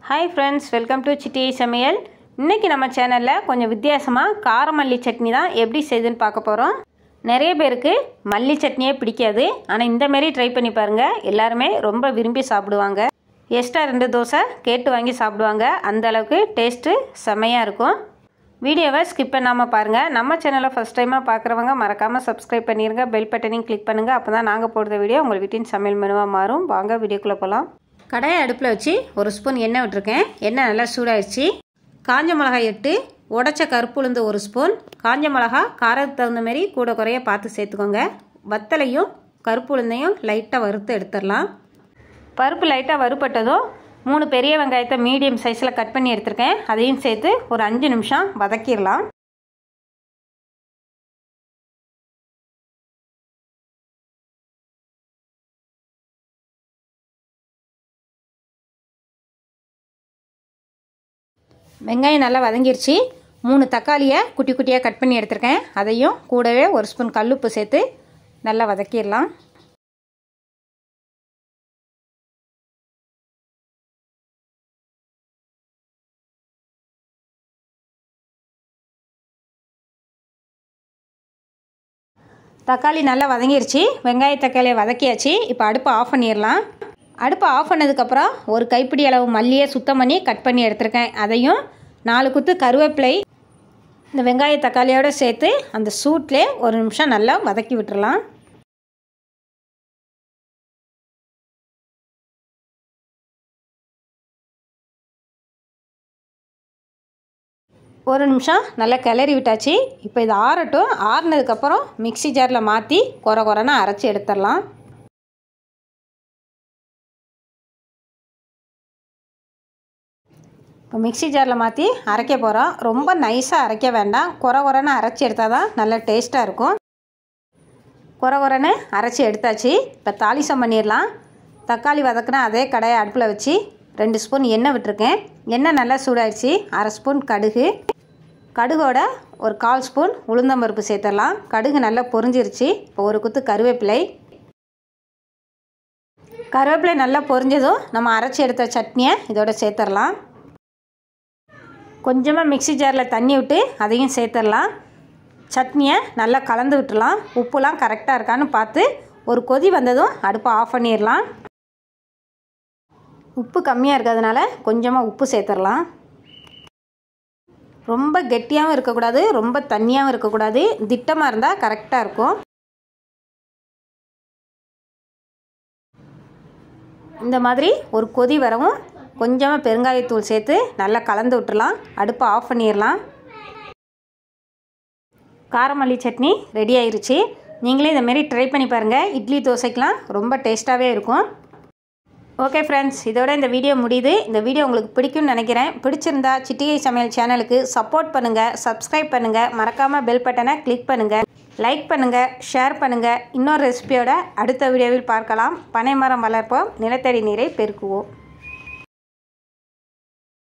Hi friends welcome to चिटी समेल इनकी நம்ம சேனல்ல கொஞ்சம் வித்தியாசமா கார மல்லி சட்னி தான் எப்படி செய்துன்னு பார்க்க போறோம். நிறைய பேருக்கு மல்லி சட்னியே பிடிக்காது. ஆனா இந்த மாதிரி ட்ரை பண்ணி பாருங்க. எல்லாரும் ரொம்ப விரும்பி சாப்பிடுவாங்க. எக்ஸ்ட்ரா 2 தோசை கேட்டு வாங்கி சாப்பிடுவாங்க. அந்த அளவுக்கு டேஸ்ட் செமையா இருக்கும். வீடியோவை ஸ்கிப் பண்ணாம பாருங்க. நம்ம சேனலை ஃபர்ஸ்ட் டைமா பார்க்கறவங்க மறக்காம Subscribe பண்ணிருங்க. பெல் பட்டனையும் கிளிக் பண்ணுங்க. அப்பதான் நாங்க போடுற வீடியோ உங்க வீட்டின் சமையல் மெனுவா மாறும். வாங்க வீடியோக்குள்ள போலாம். கடாயை அடுப்புல வச்சு ஒரு ஸ்பூன் எண்ணெய் விட்டுருக்கேன். எண்ணெய் நல்லா சூடாயிருச்சு. காஞ்ச மிளகாய் 8, உடைச்ச கருப்பு உளுந்து 1 ஸ்பூன், காஞ்ச மிளகாய் காரத்துக்கு தகுந்த மாதிரி கூட குறைய பார்த்து சேர்த்துக்கோங்க. வத்தலையும் கருப்பு உளுந்தையும் லைட்டாக வறுத்து எடுத்துடலாம். பருப்பு லைட்டாக வறுப்பட்டதும் 3 பெரிய வெங்காயத்தை மீடியம் சைஸில் கட் பண்ணி எடுத்துருக்கேன். அதையும் சேர்த்து ஒரு 5 நிமிஷம் வதக்கிடலாம். வெங்காயம் நல்லா வதங்கிருச்சு. 3 தக்காளியை குட்டி குட்டியாக கட் பண்ணி எடுத்துருக்கேன். அதையும் கூடவே 1 ஸ்பூன் கல்லுப்பு சேர்த்து நல்லா வதக்கிடலாம். தக்காளி நல்லா வதங்கிருச்சு. வெங்காய தக்காளியை வதக்கியாச்சு. இப்போ அடுப்பை ஆஃப் பண்ணிடலாம். அடுப்பை ஆஃப் பண்ணதுக்கப்புறம் ஒரு கைப்பிடி அளவு மல்லியை சுத்தம் பண்ணி கட் பண்ணி எடுத்துருக்கேன். அதையும் 4 குத்து கருவேப்பிலை இந்த வெங்காய தக்காளியோடு சேர்த்து அந்த சூட்லேயே 1 நிமிஷம் நல்லா வதக்கி விட்டுறலாம். ஒரு நிமிஷம் நல்லா கிளறி விட்டாச்சு. இப்போ இது ஆறட்டும். ஆறுனதுக்கப்புறம் மிக்ஸி ஜாரில் மாற்றி கொரன்னு அரைச்சி எடுத்துடலாம். இப்போ மிக்ஸி ஜாரில் மாற்றி அரைக்க போகிறோம். ரொம்ப நைஸாக அரைக்க வேண்டாம். கொரன்னு அரைச்சி எடுத்தால் தான் நல்லா டேஸ்ட்டாக இருக்கும். கொரன்னு அரைச்சி எடுத்தாச்சு. இப்போ தாளிசம் பண்ணிடலாம். தக்காளி வதக்கினா அதே கடாயை அடுப்பில் வச்சு 2 ஸ்பூன் எண்ணெய் விட்டுருக்கேன். எண்ணெய் நல்லா சூடாயிடுச்சு. 1/2 ஸ்பூன் கடுகு, கடுகோட ஒரு 1/4 ஸ்பூன் உளுந்தம்பருப்பு சேர்த்துடலாம். கடுகு நல்லா பொரிஞ்சிருச்சு. இப்போ ஒரு குத்து கருவேப்பிலை நல்லா பொரிஞ்சதும் நம்ம அரைச்சி எடுத்த சட்னியை இதோட சேர்த்துடலாம். கொஞ்சமாக மிக்ஸி ஜாரில் தண்ணி விட்டு அதையும் சேர்த்துடலாம். சட்னியை நல்லா கலந்து விட்டுடலாம். உப்புலாம் கரெக்டாக இருக்கான்னு பார்த்து ஒரு கொதி வந்ததும் அடுப்பை ஆஃப் பண்ணிடலாம். உப்பு கம்மியாக இருக்கிறதுனால கொஞ்சமாக உப்பு சேர்த்துடலாம். ரொம்ப கெட்டியாகவும் இருக்கக்கூடாது, ரொம்ப தண்ணியாகவும் இருக்கக்கூடாது. திட்டமாக இருந்தால் கரெக்டாக இருக்கும். இந்த மாதிரி ஒரு கொதி வரவும் கொஞ்சமாக பெருங்காயத்தூள் சேர்த்து நல்லா கலந்து விட்டுடலாம். அடுப்பை ஆஃப் பண்ணிடலாம். காரமல்லி சட்னி ரெடி ஆயிருச்சு. நீங்களே இந்தமாரி ட்ரை பண்ணி பாருங்கள். இட்லி தோசைக்கெலாம் ரொம்ப டேஸ்ட்டாகவே இருக்கும். ஓகே ஃப்ரெண்ட்ஸ், இதோட இந்த வீடியோ முடியுது. இந்த வீடியோ உங்களுக்கு பிடிக்கும்னு நினைக்கிறேன். பிடிச்சிருந்தா சிட்டிகை சமையல் சேனலுக்கு சப்போர்ட் பண்ணுங்கள், Subscribe பண்ணுங்கள், மறக்காமல் பெல் பட்டனை கிளிக் பண்ணுங்கள், லைக் பண்ணுங்கள், ஷேர் பண்ணுங்கள். இன்னொரு ரெசிபியோட அடுத்த வீடியோவில் பார்க்கலாம். பனைமரம் வளர்ப்போம், நிலத்தடி நீரை பெருக்குவோம்.